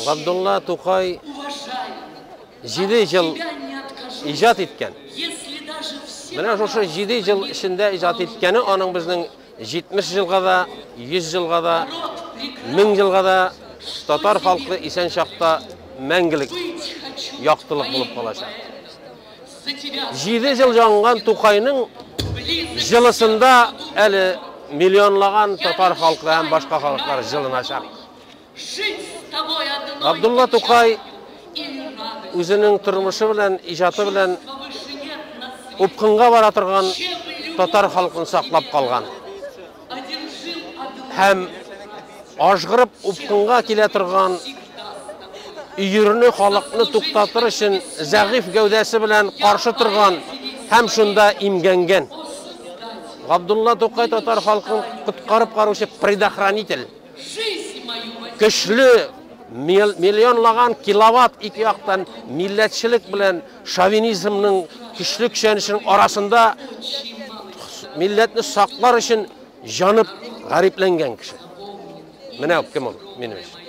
Габдулла Тукай 7 жыл ижат еткен. Менә шушы 7 жыл ішінде ижат еткені, аның біздің 70 жылға да, 100 жылға да, 1000 жылға да татар халқы исән шақта мәңгілік яқтылық болып қалашақ. 7 жыл жаңған Тукайның жылысында әлі миллионлаған татар халқы һәм башқа халықтар жылынашақ. Габдулла Тукай өзінің тұрмышы білән, ижаты білән ұпқынға бара тұрған татар халқын сақлап қалған. Һәм ажғырып ұпқынға келе тұрған үйіріні халықны туқтатыр үшін зәғиф гәудәсі білән қаршы тұрған һәм шында имгәнген. Габдулла Тукай татар халқын құтқарып қарушы предохранитель. Көчлі миллионлаған киловатт ике яқтан милләтшілік білән шовинизмның күчлі күшенішінің арасында милләтні сақлар үшін жанып ғарипленген кіші. Менә кім ол? Менің үшін.